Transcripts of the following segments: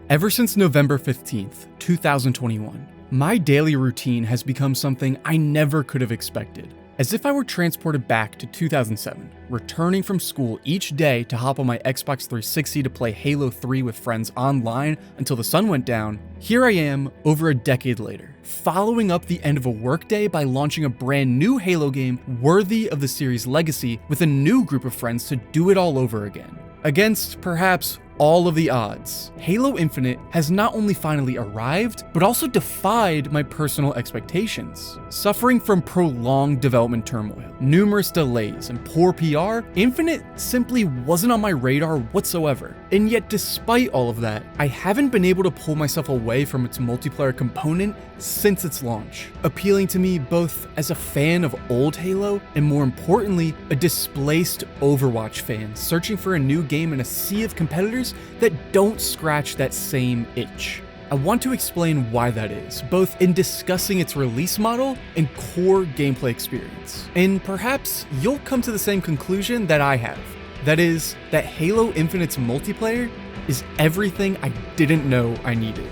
Ever since November 15th, 2021, my daily routine has become something I never could have expected. As if I were transported back to 2007, returning from school each day to hop on my Xbox 360 to play Halo 3 with friends online until the sun went down, here I am over a decade later, following up the end of a workday by launching a brand new Halo game worthy of the series' legacy with a new group of friends to do it all over again. Against, perhaps, all of the odds, Halo Infinite has not only finally arrived, but also defied my personal expectations. Suffering from prolonged development turmoil, numerous delays, and poor PR, Infinite simply wasn't on my radar whatsoever. And yet despite all of that, I haven't been able to pull myself away from its multiplayer component since its launch, appealing to me both as a fan of old Halo and, more importantly, a displaced Overwatch fan searching for a new game in a sea of competitors that don't scratch that same itch. I want to explain why that is, both in discussing its release model and core gameplay experience. And perhaps you'll come to the same conclusion that I have. That is, that Halo Infinite's multiplayer is everything I didn't know I needed.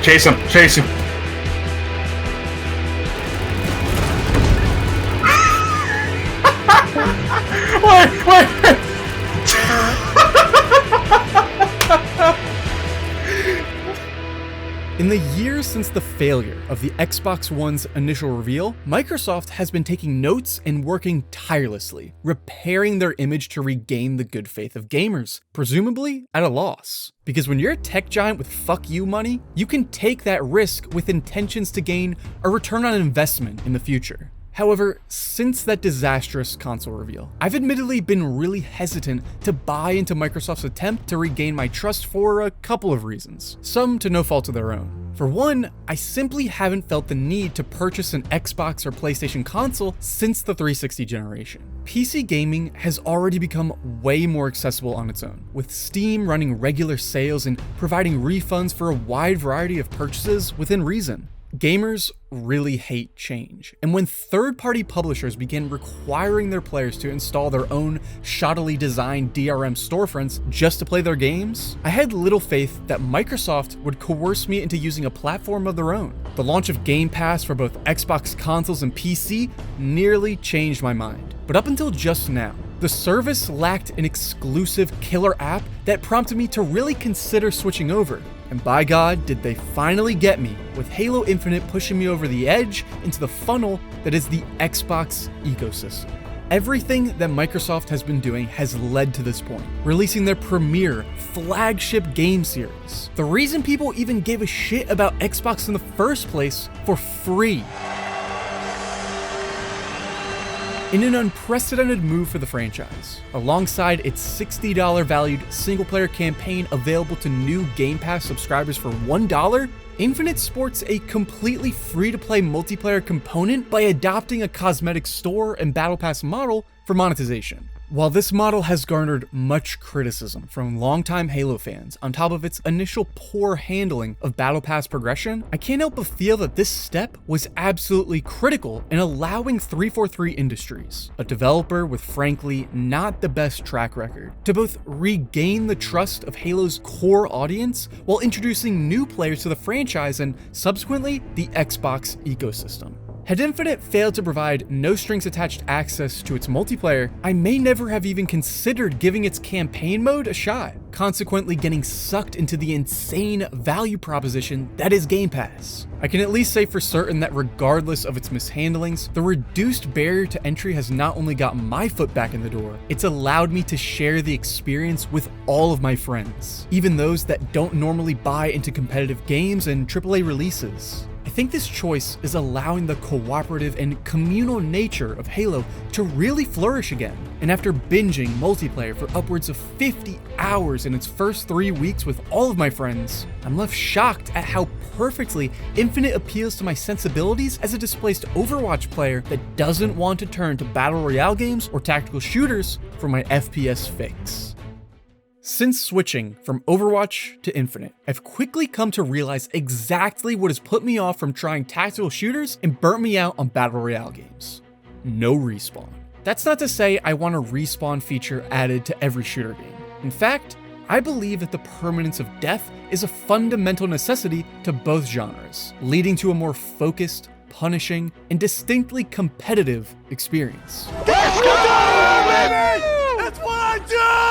Chase him. Wait. In the years since the failure of the Xbox One's initial reveal, Microsoft has been taking notes and working tirelessly, repairing their image to regain the good faith of gamers, presumably at a loss. Because when you're a tech giant with fuck you money, you can take that risk with intentions to gain a return on investment in the future. However, since that disastrous console reveal, I've admittedly been really hesitant to buy into Microsoft's attempt to regain my trust for a couple of reasons, some to no fault of their own. For one, I simply haven't felt the need to purchase an Xbox or PlayStation console since the 360 generation. PC gaming has already become way more accessible on its own, with Steam running regular sales and providing refunds for a wide variety of purchases within reason. Gamers really hate change, and when third-party publishers began requiring their players to install their own shoddily designed DRM storefronts just to play their games, I had little faith that Microsoft would coerce me into using a platform of their own. The launch of Game Pass for both Xbox consoles and PC nearly changed my mind. But up until just now, the service lacked an exclusive killer app that prompted me to really consider switching over. And by God, did they finally get me, with Halo Infinite pushing me over the edge into the funnel that is the Xbox ecosystem. Everything that Microsoft has been doing has led to this point, releasing their premier flagship game series. The reason people even gave a shit about Xbox in the first place, for free. In an unprecedented move for the franchise, alongside its $60 valued single-player campaign available to new Game Pass subscribers for $1, Infinite sports a completely free-to-play multiplayer component by adopting a cosmetic store and Battle Pass model for monetization. While this model has garnered much criticism from longtime Halo fans on top of its initial poor handling of Battle Pass progression, I can't help but feel that this step was absolutely critical in allowing 343 Industries, a developer with frankly not the best track record, to both regain the trust of Halo's core audience while introducing new players to the franchise and subsequently the Xbox ecosystem. Had Infinite failed to provide no strings attached access to its multiplayer, I may never have even considered giving its campaign mode a shot, consequently getting sucked into the insane value proposition that is Game Pass. I can at least say for certain that regardless of its mishandlings, the reduced barrier to entry has not only got my foot back in the door, it's allowed me to share the experience with all of my friends, even those that don't normally buy into competitive games and AAA releases. I think this choice is allowing the cooperative and communal nature of Halo to really flourish again. And after binging multiplayer for upwards of 50 hours in its first 3 weeks with all of my friends, I'm left shocked at how perfectly Infinite appeals to my sensibilities as a displaced Overwatch player that doesn't want to turn to Battle Royale games or tactical shooters for my FPS fix. Since switching from Overwatch to Infinite, I've quickly come to realize exactly what has put me off from trying tactical shooters and burnt me out on Battle Royale games. No respawn. That's not to say I want a respawn feature added to every shooter game. In fact, I believe that the permanence of death is a fundamental necessity to both genres, leading to a more focused, punishing, and distinctly competitive experience. Let's go, baby! That's what I do!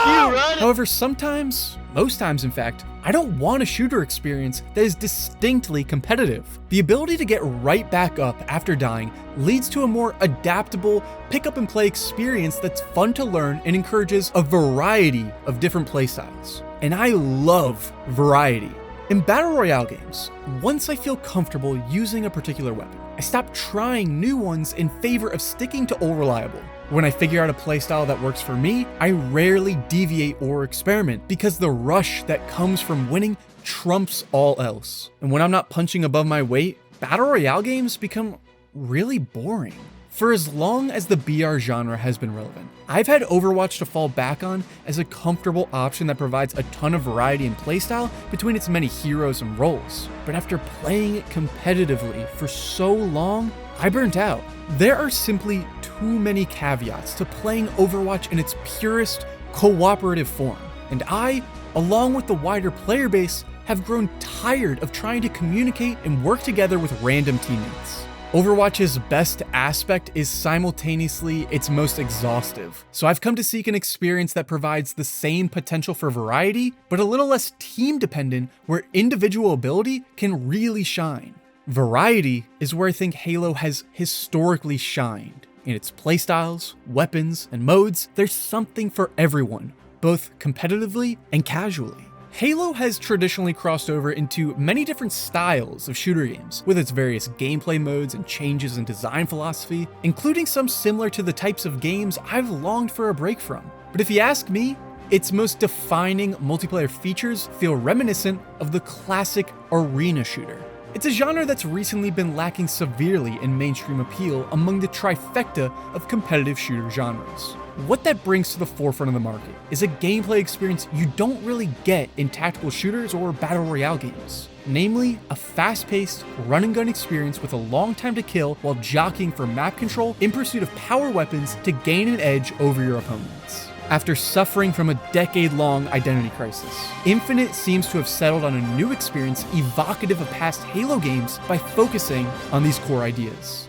However, sometimes, most times in fact, I don't want a shooter experience that is distinctly competitive. The ability to get right back up after dying leads to a more adaptable, pick up and play experience that's fun to learn and encourages a variety of different playstyles. And I love variety. In Battle Royale games, once I feel comfortable using a particular weapon, I stop trying new ones in favor of sticking to old reliable. When I figure out a playstyle that works for me, I rarely deviate or experiment because the rush that comes from winning trumps all else. And when I'm not punching above my weight, Battle Royale games become really boring. For as long as the BR genre has been relevant, I've had Overwatch to fall back on as a comfortable option that provides a ton of variety in playstyle between its many heroes and roles. But after playing it competitively for so long, I burnt out. There are simply too many caveats to playing Overwatch in its purest, cooperative form, and I, along with the wider player base, have grown tired of trying to communicate and work together with random teammates. Overwatch's best aspect is simultaneously its most exhaustive, so I've come to seek an experience that provides the same potential for variety, but a little less team-dependent, where individual ability can really shine. Variety is where I think Halo has historically shined. In its playstyles, weapons, and modes, there's something for everyone, both competitively and casually. Halo has traditionally crossed over into many different styles of shooter games, with its various gameplay modes and changes in design philosophy, including some similar to the types of games I've longed for a break from. But if you ask me, its most defining multiplayer features feel reminiscent of the classic arena shooter. It's a genre that's recently been lacking severely in mainstream appeal among the trifecta of competitive shooter genres. What that brings to the forefront of the market is a gameplay experience you don't really get in tactical shooters or battle royale games. Namely, a fast-paced, run-and-gun experience with a long time to kill while jockeying for map control in pursuit of power weapons to gain an edge over your opponents. After suffering from a decade-long identity crisis, Infinite seems to have settled on a new experience evocative of past Halo games by focusing on these core ideas.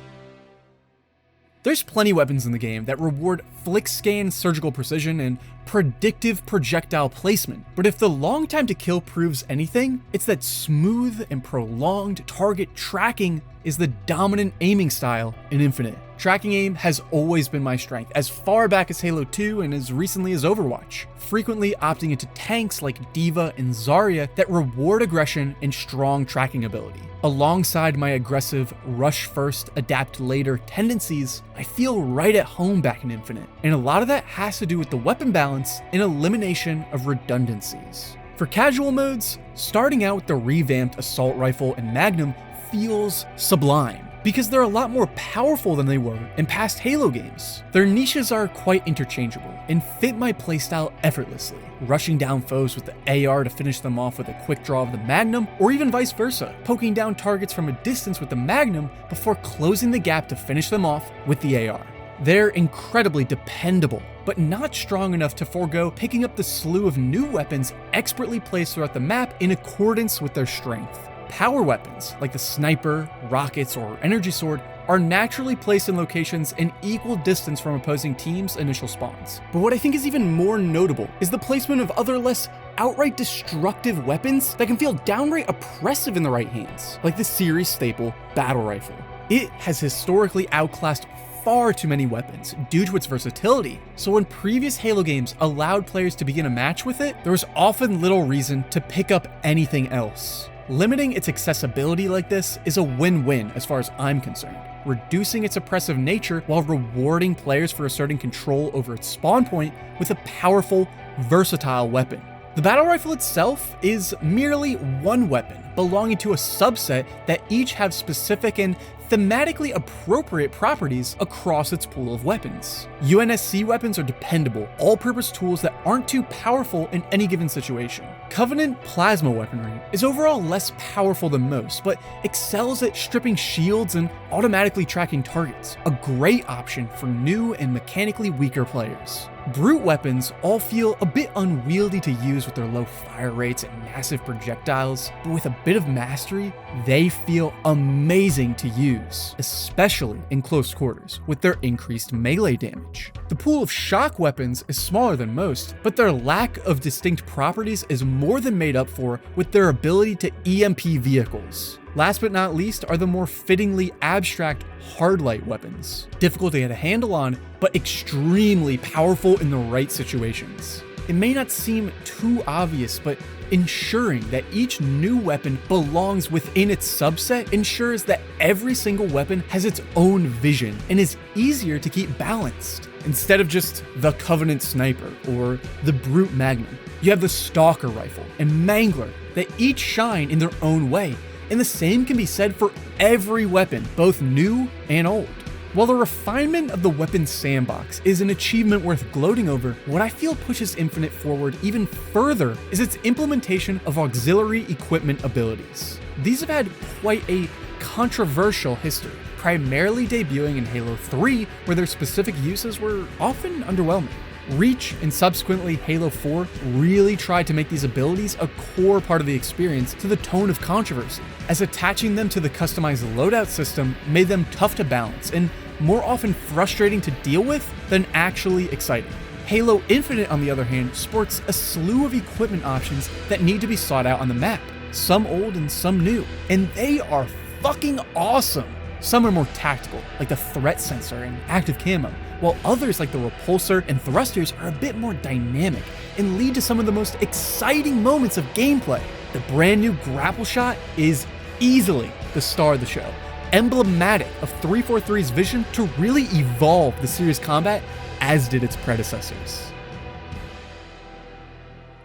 There's plenty of weapons in the game that reward flick scan surgical precision and predictive projectile placement, but if the long time to kill proves anything, it's that smooth and prolonged target tracking is the dominant aiming style in Infinite. Tracking aim has always been my strength, as far back as Halo 2 and as recently as Overwatch, frequently opting into tanks like D.Va and Zarya that reward aggression and strong tracking ability. Alongside my aggressive rush first, adapt later tendencies, I feel right at home back in Infinite, and a lot of that has to do with the weapon balance and elimination of redundancies. For casual modes, starting out with the revamped assault rifle and Magnum feels sublime, because they're a lot more powerful than they were in past Halo games. Their niches are quite interchangeable and fit my playstyle effortlessly, rushing down foes with the AR to finish them off with a quick draw of the Magnum, or even vice versa, poking down targets from a distance with the Magnum before closing the gap to finish them off with the AR. They're incredibly dependable, but not strong enough to forego picking up the slew of new weapons expertly placed throughout the map in accordance with their strength. Power weapons, like the sniper, rockets, or energy sword, are naturally placed in locations in equal distance from opposing teams' initial spawns. But what I think is even more notable is the placement of other less outright destructive weapons that can feel downright oppressive in the right hands, like the series staple Battle Rifle. It has historically outclassed far too many weapons due to its versatility, so when previous Halo games allowed players to begin a match with it, there was often little reason to pick up anything else. Limiting its accessibility like this is a win-win as far as I'm concerned, reducing its oppressive nature while rewarding players for asserting control over its spawn point with a powerful, versatile weapon. The battle rifle itself is merely one weapon, belonging to a subset that each have specific and thematically appropriate properties across its pool of weapons. UNSC weapons are dependable, all-purpose tools that aren't too powerful in any given situation. Covenant plasma weaponry is overall less powerful than most, but excels at stripping shields and automatically tracking targets, a great option for new and mechanically weaker players. Brute weapons all feel a bit unwieldy to use with their low fire rates and massive projectiles, but with a bit of mastery, they feel amazing to use, especially in close quarters with their increased melee damage. The pool of shock weapons is smaller than most, but their lack of distinct properties is more than made up for with their ability to EMP vehicles. Last but not least are the more fittingly abstract hardlight weapons, difficult to get a handle on, but extremely powerful in the right situations. It may not seem too obvious, but ensuring that each new weapon belongs within its subset ensures that every single weapon has its own vision and is easier to keep balanced. Instead of just the Covenant Sniper or the Brute Magnum, you have the Stalker Rifle and Mangler that each shine in their own way, and the same can be said for every weapon, both new and old. While the refinement of the weapon sandbox is an achievement worth gloating over, what I feel pushes Infinite forward even further is its implementation of auxiliary equipment abilities. These have had quite a controversial history, primarily debuting in Halo 3, where their specific uses were often underwhelming. Reach and subsequently Halo 4 really tried to make these abilities a core part of the experience to the tone of controversy, as attaching them to the customized loadout system made them tough to balance and more often frustrating to deal with than actually exciting. Halo Infinite, on the other hand, sports a slew of equipment options that need to be sought out on the map, some old and some new, and they are fucking awesome. Some are more tactical, like the threat sensor and active camo, while others like the repulsor and thrusters are a bit more dynamic and lead to some of the most exciting moments of gameplay. The brand new grapple shot is easily the star of the show, emblematic of 343's vision to really evolve the series combat as did its predecessors.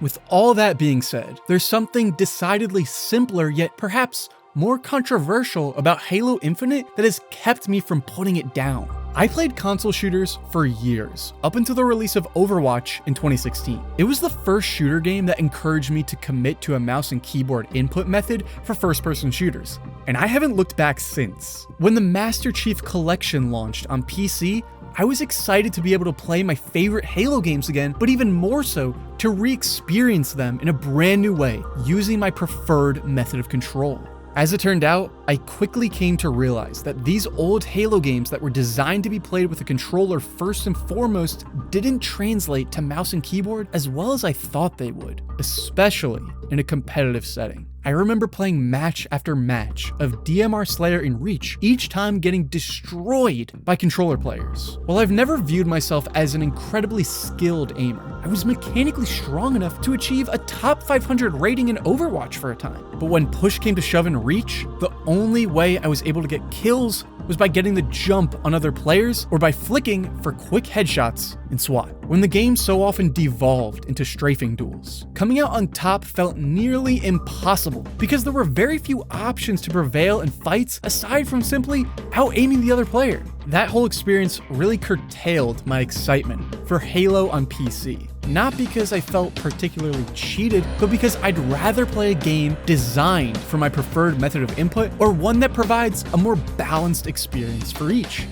With all that being said, there's something decidedly simpler yet perhaps more controversial about Halo Infinite that has kept me from putting it down. I played console shooters for years, up until the release of Overwatch in 2016. It was the first shooter game that encouraged me to commit to a mouse and keyboard input method for first-person shooters, and I haven't looked back since. When the Master Chief Collection launched on PC, I was excited to be able to play my favorite Halo games again, but even more so, to re-experience them in a brand new way, using my preferred method of control. As it turned out, I quickly came to realize that these old Halo games that were designed to be played with a controller first and foremost didn't translate to mouse and keyboard as well as I thought they would, especially in a competitive setting. I remember playing match after match of DMR Slayer and Reach, each time getting destroyed by controller players. While I've never viewed myself as an incredibly skilled aimer, I was mechanically strong enough to achieve a top 500 rating in Overwatch for a time. But when push came to shove in Reach, the only way I was able to get kills was by getting the jump on other players or by flicking for quick headshots in SWAT. When the game so often devolved into strafing duels, coming out on top felt nearly impossible because there were very few options to prevail in fights aside from simply out-aiming the other player. That whole experience really curtailed my excitement for Halo on PC. Not because I felt particularly cheated, but because I'd rather play a game designed for my preferred method of input or one that provides a more balanced experience for each.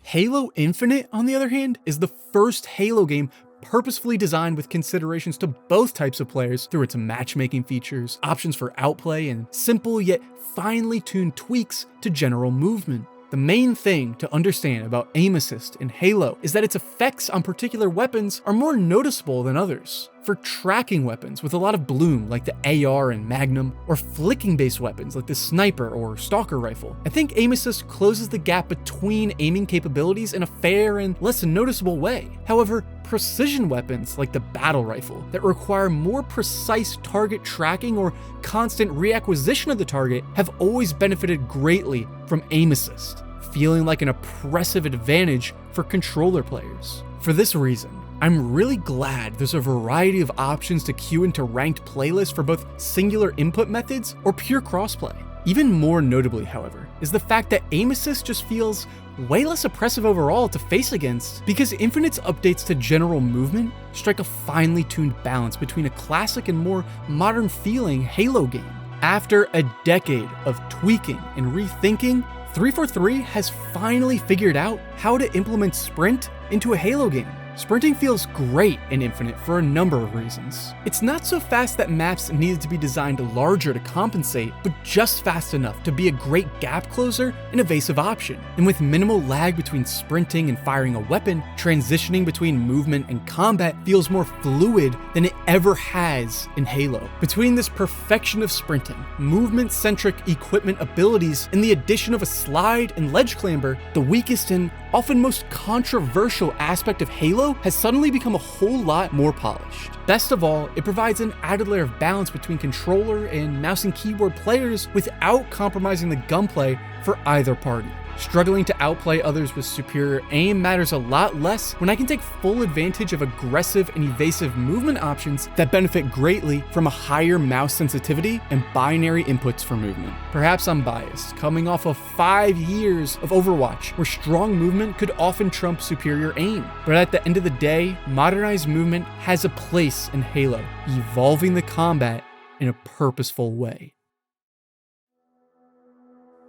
Halo Infinite, on the other hand, is the first Halo game purposefully designed with considerations to both types of players through its matchmaking features, options for outplay, and simple yet finely tuned tweaks to general movement. The main thing to understand about aim assist in Halo is that its effects on particular weapons are more noticeable than others. For tracking weapons with a lot of bloom like the AR and Magnum, or flicking based weapons like the Sniper or Stalker Rifle, I think aim assist closes the gap between aiming capabilities in a fair and less noticeable way. However, precision weapons like the Battle Rifle that require more precise target tracking or constant reacquisition of the target have always benefited greatly from aim assist, feeling like an oppressive advantage for controller players. For this reason, I'm really glad there's a variety of options to queue into ranked playlists for both singular input methods or pure crossplay. Even more notably, however, is the fact that aim assist just feels way less oppressive overall to face against, because Infinite's updates to general movement strike a finely tuned balance between a classic and more modern feeling Halo game. After a decade of tweaking and rethinking, 343 has finally figured out how to implement sprint into a Halo game. Sprinting feels great in Infinite for a number of reasons. It's not so fast that maps needed to be designed larger to compensate, but just fast enough to be a great gap closer and evasive option. And with minimal lag between sprinting and firing a weapon, transitioning between movement and combat feels more fluid than it ever has in Halo. Between this perfection of sprinting, movement-centric equipment abilities, and the addition of a slide and ledge clamber, the weakest and often most controversial aspect of Halo has suddenly become a whole lot more polished. Best of all, it provides an added layer of balance between controller and mouse and keyboard players without compromising the gunplay for either party. Struggling to outplay others with superior aim matters a lot less when I can take full advantage of aggressive and evasive movement options that benefit greatly from a higher mouse sensitivity and binary inputs for movement. Perhaps I'm biased, coming off of 5 years of Overwatch, where strong movement could often trump superior aim. But at the end of the day, modernized movement has a place in Halo, evolving the combat in a purposeful way.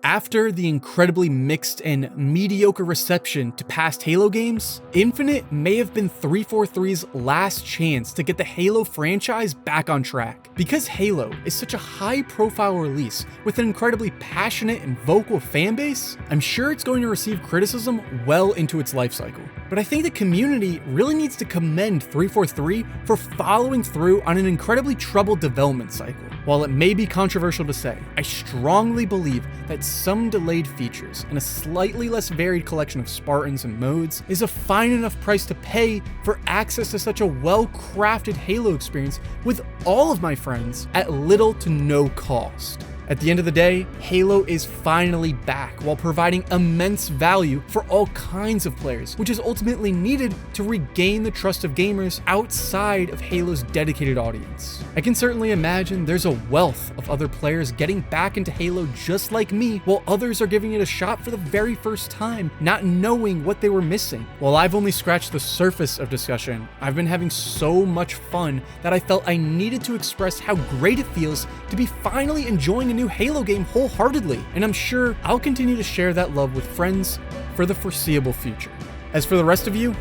After the incredibly mixed and mediocre reception to past Halo games, Infinite may have been 343's last chance to get the Halo franchise back on track. Because Halo is such a high-profile release with an incredibly passionate and vocal fanbase, I'm sure it's going to receive criticism well into its life cycle. But I think the community really needs to commend 343 for following through on an incredibly troubled development cycle. While it may be controversial to say, I strongly believe that some delayed features and a slightly less varied collection of Spartans and modes is a fine enough price to pay for access to such a well-crafted Halo experience with all of my friends at little to no cost. At the end of the day, Halo is finally back while providing immense value for all kinds of players, which is ultimately needed to regain the trust of gamers outside of Halo's dedicated audience. I can certainly imagine there's a wealth of other players getting back into Halo just like me, while others are giving it a shot for the very first time, not knowing what they were missing. While I've only scratched the surface of discussion, I've been having so much fun that I felt I needed to express how great it feels to be finally enjoying a new Halo game wholeheartedly, and I'm sure I'll continue to share that love with friends for the foreseeable future. As for the rest of you,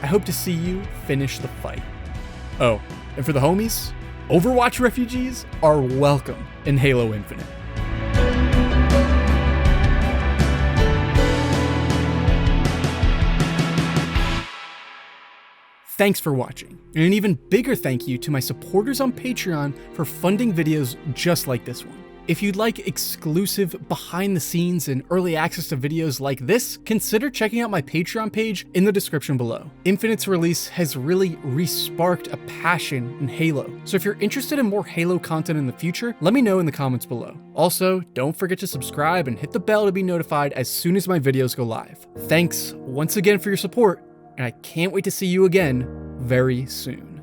I hope to see you finish the fight. Oh, and for the homies, Overwatch refugees are welcome in Halo Infinite. Thanks for watching, and an even bigger thank you to my supporters on Patreon for funding videos just like this one. If you'd like exclusive behind the scenes and early access to videos like this, consider checking out my Patreon page in the description below. Infinite's release has really re-sparked a passion in Halo, so if you're interested in more Halo content in the future, let me know in the comments below. Also, don't forget to subscribe and hit the bell to be notified as soon as my videos go live. Thanks once again for your support, and I can't wait to see you again very soon.